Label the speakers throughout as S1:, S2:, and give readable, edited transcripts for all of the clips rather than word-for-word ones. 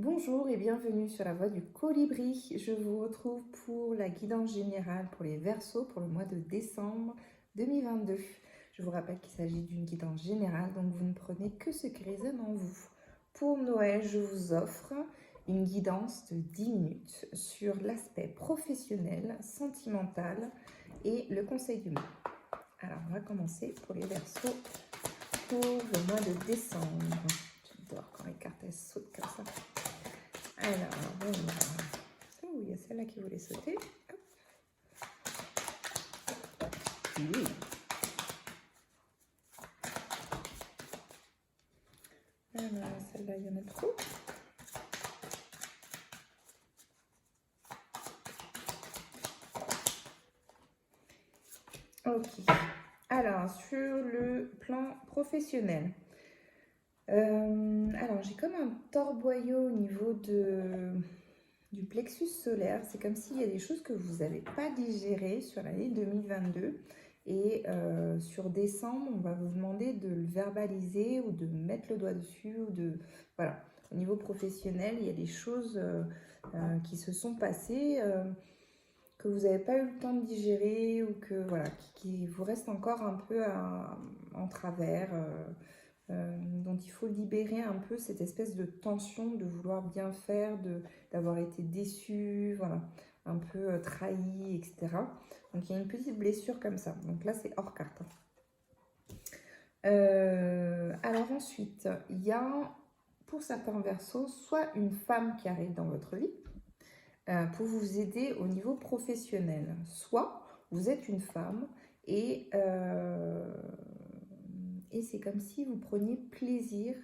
S1: Bonjour et bienvenue sur la voie du colibri. Je vous retrouve pour la guidance générale pour les Verseaux pour le mois de décembre 2022. Je vous rappelle qu'il s'agit d'une guidance générale, donc vous ne prenez que ce qui résonne en vous. Pour Noël, je vous offre une guidance de 10 minutes sur l'aspect professionnel, sentimental et le conseil du mois. Alors, on va commencer pour les Verseaux pour le mois de décembre. J'adore quand les cartes elles sautent comme ça. Alors, bon, oh, il y a celle-là qui voulait sauter. Hop. Oui. Alors, celle-là, il y en a trop. Ok. Alors, sur le plan professionnel. Alors, j'ai comme un torboyau au niveau du plexus solaire. C'est comme s'il y a des choses que vous n'avez pas digérées sur l'année 2022. Et sur décembre, on va vous demander de le verbaliser ou de mettre le doigt dessus. Voilà. Au niveau professionnel, il y a des choses qui se sont passées que vous n'avez pas eu le temps de digérer ou que, voilà, qui vous restent encore un peu en travers. Dont il faut libérer un peu cette espèce de tension de vouloir bien faire, d'avoir été déçu, voilà, un peu trahi, etc. Donc il y a une petite blessure comme ça. Donc là, c'est hors carte. Alors ensuite, il y a pour certains Verseaux soit une femme qui arrive dans votre vie pour vous aider au niveau professionnel, soit vous êtes une femme et c'est comme si vous preniez plaisir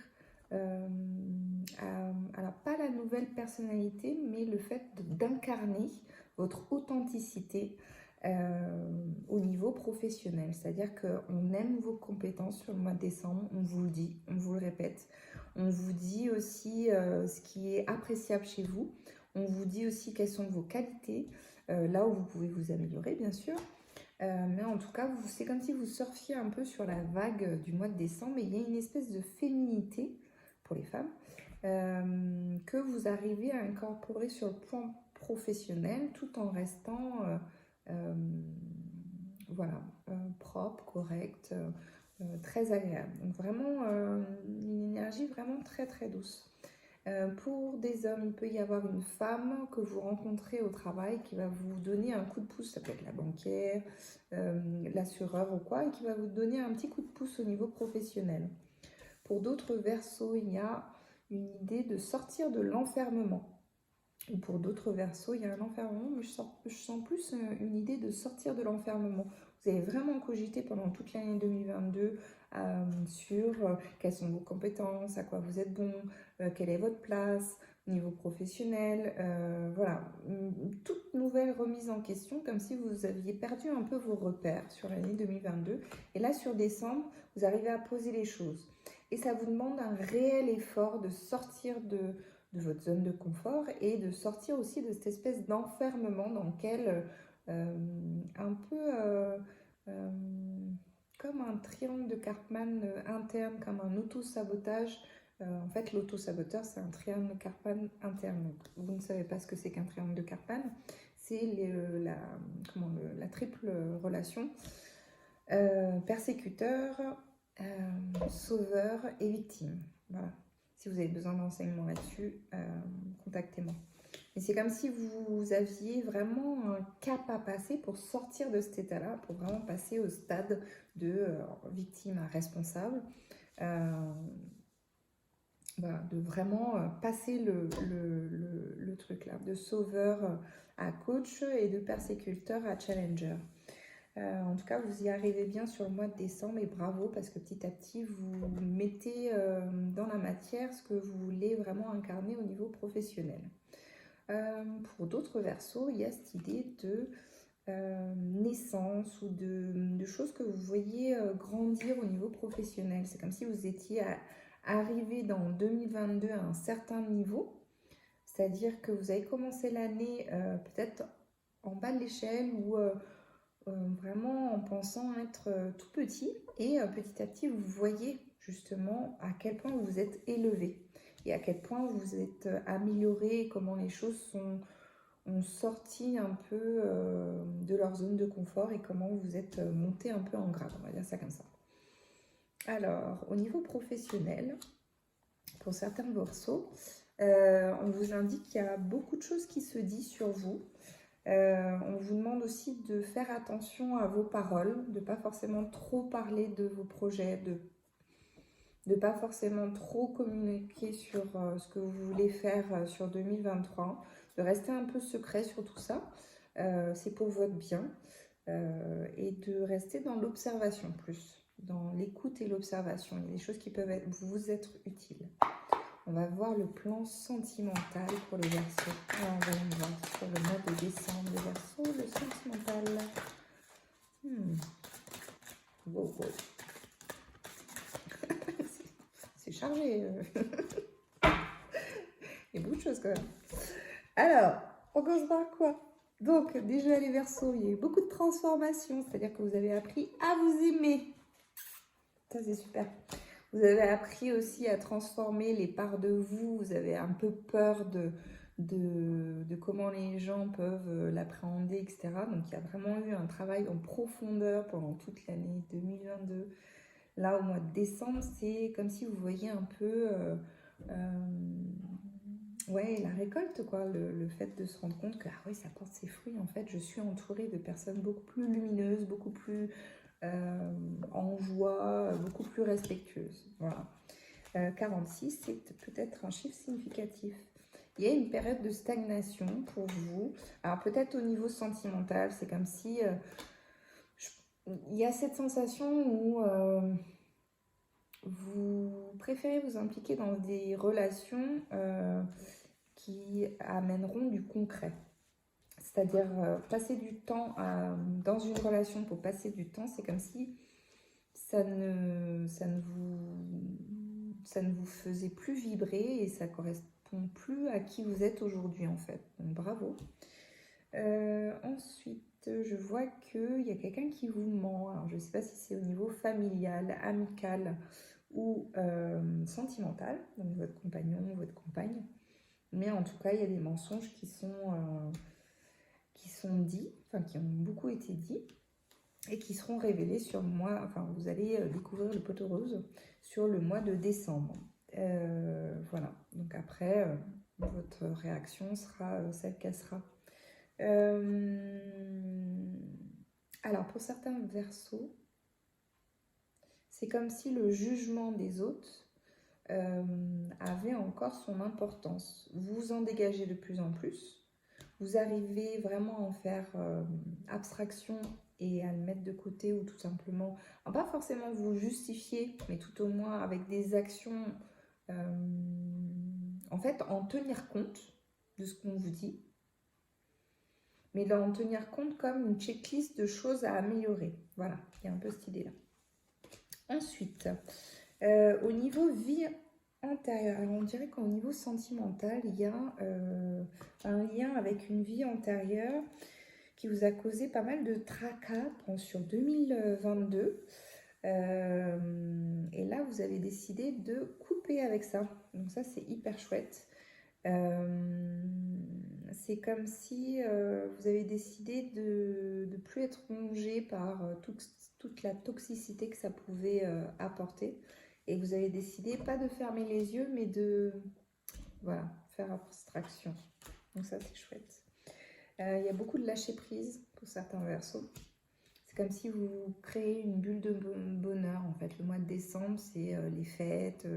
S1: alors pas la nouvelle personnalité, mais le fait d'incarner votre authenticité au niveau professionnel. C'est-à-dire qu'on aime vos compétences sur le mois de décembre, on vous le dit, on vous le répète. On vous dit aussi ce qui est appréciable chez vous. On vous dit aussi quelles sont vos qualités, là où vous pouvez vous améliorer, bien sûr. Mais en tout cas, c'est comme si vous surfiez un peu sur la vague du mois de décembre et il y a une espèce de féminité pour les femmes que vous arrivez à incorporer sur le plan professionnel tout en restant voilà, propre, correct, très agréable. Donc vraiment une énergie vraiment très très douce. Pour des hommes, il peut y avoir une femme que vous rencontrez au travail qui va vous donner un coup de pouce, ça peut être la banquière, l'assureur ou quoi, et qui va vous donner un petit coup de pouce au niveau professionnel. Pour d'autres Verseaux, il y a une idée de sortir de l'enfermement. Et pour d'autres Verseaux, il y a un enfermement, mais je sens plus une idée de sortir de l'enfermement. Vous avez vraiment cogité pendant toute l'année 2022 sur quelles sont vos compétences, à quoi vous êtes bon, quelle est votre place au niveau professionnel. Voilà, une toute nouvelle remise en question, comme si vous aviez perdu un peu vos repères sur l'année 2022. Et là, sur décembre, vous arrivez à poser les choses. Et ça vous demande un réel effort de sortir de votre zone de confort et de sortir aussi de cette espèce d'enfermement dans lequel un peu comme un triangle de Karpman interne, comme un auto-sabotage. En fait, l'auto-saboteur, c'est un triangle de Karpman interne. Donc, vous ne savez pas ce que c'est qu'un triangle de Karpman. C'est la triple relation persécuteur, sauveur et victime. Voilà. Si vous avez besoin d'enseignements là-dessus, contactez-moi. Mais c'est comme si vous aviez vraiment un cap à passer pour sortir de cet état-là, pour vraiment passer au stade de victime à responsable. Voilà, de vraiment passer le truc là, de sauveur à coach et de persécuteur à challenger. En tout cas, vous y arrivez bien sur le mois de décembre et bravo parce que petit à petit, vous mettez dans la matière ce que vous voulez vraiment incarner au niveau professionnel. Pour d'autres Verseaux, il y a cette idée de naissance ou de choses que vous voyez grandir au niveau professionnel. C'est comme si vous étiez arrivé dans 2022 à un certain niveau, c'est-à-dire que vous avez commencé l'année peut-être en bas de l'échelle ou vraiment en pensant être tout petit et petit à petit vous voyez justement à quel point vous êtes élevé. et à quel point vous êtes amélioré, comment les choses ont sorti un peu de leur zone de confort et comment vous êtes monté un peu en grade, on va dire ça comme ça. Alors, au niveau professionnel, pour certains Verseaux, on vous indique qu'il y a beaucoup de choses qui se disent sur vous. On vous demande aussi de faire attention à vos paroles, de ne pas forcément trop parler de vos projets, de ne pas forcément trop communiquer sur ce que vous voulez faire sur 2023, de rester un peu secret sur tout ça. C'est pour votre bien. Et de rester dans l'observation plus, dans l'écoute et l'observation. Il y a des choses qui peuvent vous être utiles. On va voir le plan sentimental pour les Verseaux. Alors, on va voir sur le mois de décembre, les Verseaux, le sentimental. Wow, wow. C'est chargé. Il y a beaucoup de choses quand même. Alors, on commence par quoi? Donc, déjà les Verseaux, il y a eu beaucoup de transformations, c'est-à-dire que vous avez appris à vous aimer. Ça, c'est super. Vous avez appris aussi à transformer les parts de vous. Vous avez un peu peur de comment les gens peuvent l'appréhender, etc. Donc, il y a vraiment eu un travail en profondeur pendant toute l'année 2022. Là, au mois de décembre, c'est comme si vous voyiez un peu ouais, la récolte, quoi. Le fait de se rendre compte que, ah oui, ça porte ses fruits. En fait, je suis entourée de personnes beaucoup plus lumineuses, beaucoup plus en joie, beaucoup plus respectueuse. Voilà. 46, c'est peut-être un chiffre significatif. Il y a une période de stagnation pour vous. Alors peut-être au niveau sentimental, c'est comme si il y a cette sensation où vous préférez vous impliquer dans des relations qui amèneront du concret. C'est-à-dire passer du temps dans une relation pour passer du temps, c'est comme si ça ne vous faisait plus vibrer et ça correspond plus à qui vous êtes aujourd'hui en fait. Donc bravo. Ensuite, je vois qu'il y a quelqu'un qui vous ment. Alors je ne sais pas si c'est au niveau familial, amical ou sentimental, donc votre compagnon, votre compagne. Mais en tout cas, il y a des mensonges qui sont dits, enfin qui ont beaucoup été dits et qui seront révélés sur le mois, enfin vous allez découvrir le pot rose sur le mois de décembre. Voilà, donc après, votre réaction sera celle qu'elle sera. Alors pour certains Verseaux, c'est comme si le jugement des autres avait encore son importance. Vous vous en dégagez de plus en plus. Vous arrivez vraiment à en faire abstraction et à le mettre de côté ou tout simplement, pas forcément vous justifier, mais tout au moins avec des actions, en fait, en tenir compte de ce qu'on vous dit, mais d'en tenir compte comme une checklist de choses à améliorer. Voilà, il y a un peu cette idée-là. Ensuite, au niveau vie antérieure, alors on dirait qu'au niveau sentimental, il y a un lien avec une vie antérieure qui vous a causé pas mal de tracas sur 2022. Et là, vous avez décidé de couper avec ça. Donc ça, c'est hyper chouette. C'est comme si vous avez décidé de ne plus être rongé par toute la toxicité que ça pouvait apporter. Et vous avez décidé pas de fermer les yeux, mais de voilà, faire abstraction. Donc ça, c'est chouette. Il y a beaucoup de lâcher prise pour certains Verseaux. C'est comme si vous créez une bulle de bonheur. En fait, le mois de décembre, c'est les fêtes,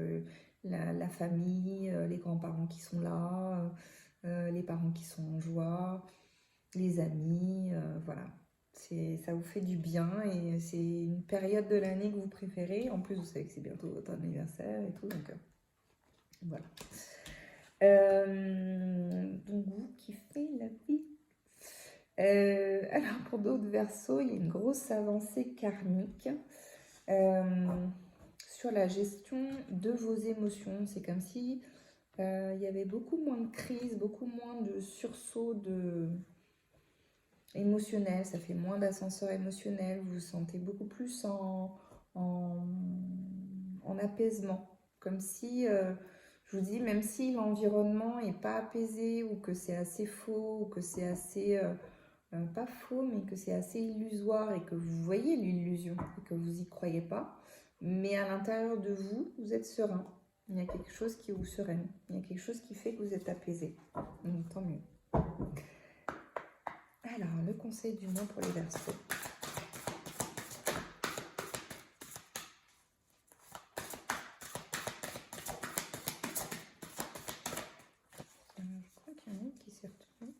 S1: la famille, les grands-parents qui sont là, les parents qui sont en joie, les amis, voilà. Ça vous fait du bien et c'est une période de l'année que vous préférez. En plus, vous savez que c'est bientôt votre anniversaire et tout, donc voilà. Donc vous kiffez la vie. Alors pour d'autres Verseaux, il y a une grosse avancée karmique sur la gestion de vos émotions. C'est comme si il y avait beaucoup moins de crises, beaucoup moins de sursauts émotionnels. Ça fait moins d'ascenseur émotionnel. Vous vous sentez beaucoup plus en apaisement. Comme si je Je vous dis, même si l'environnement n'est pas apaisé ou que c'est assez faux ou que c'est assez, pas faux, mais que c'est assez illusoire et que vous voyez l'illusion et que vous n'y croyez pas, mais à l'intérieur de vous, vous êtes serein. Il y a quelque chose qui vous sereine. Il y a quelque chose qui fait que vous êtes apaisé. Donc, tant mieux. Alors, le conseil du mois pour les Verseaux. Je crois qu'il y en a une qui s'est retrouvée.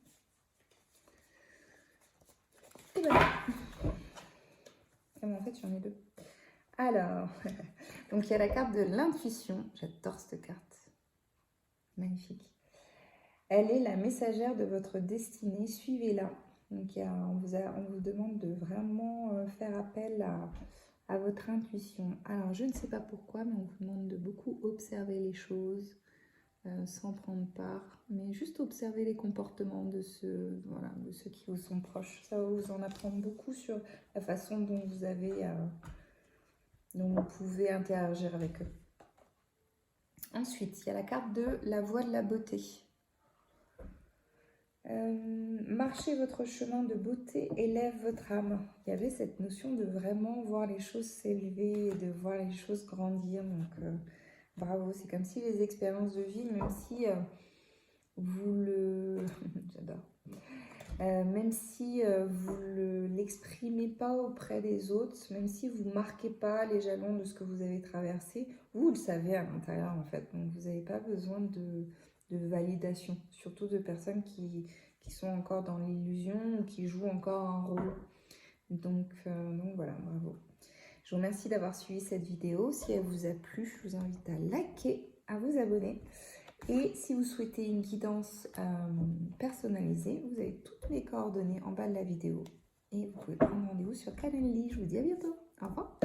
S1: Et ben, en fait, j'en ai deux. Alors, donc il y a la carte de l'intuition. J'adore cette carte. Magnifique. Elle est la messagère de votre destinée. Suivez-la. Donc, on vous demande de vraiment faire appel à votre intuition. Alors, je ne sais pas pourquoi, mais on vous demande de beaucoup observer les choses sans prendre part, mais juste observer les comportements de ceux qui vous sont proches. Ça va vous en apprendre beaucoup sur la façon dont dont vous pouvez interagir avec eux. Ensuite, il y a la carte de la voie de la beauté. Marchez votre chemin de beauté, élève votre âme. Il y avait cette notion de vraiment voir les choses s'élever et de voir les choses grandir. Donc, bravo, c'est comme si les expériences de vie, même si j'adore. Même si vous ne l'exprimez pas auprès des autres, même si vous ne marquez pas les jalons de ce que vous avez traversé, vous le savez à l'intérieur en fait. Donc vous n'avez pas besoin de validation, surtout de personnes qui sont encore dans l'illusion ou qui jouent encore un rôle. Donc voilà, bravo. Je vous remercie d'avoir suivi cette vidéo. Si elle vous a plu, je vous invite à liker, à vous abonner. Et si vous souhaitez une guidance personnalisée, vous avez toutes les coordonnées en bas de la vidéo. Et vous pouvez prendre rendez-vous sur Calendly. Je vous dis à bientôt. Au revoir.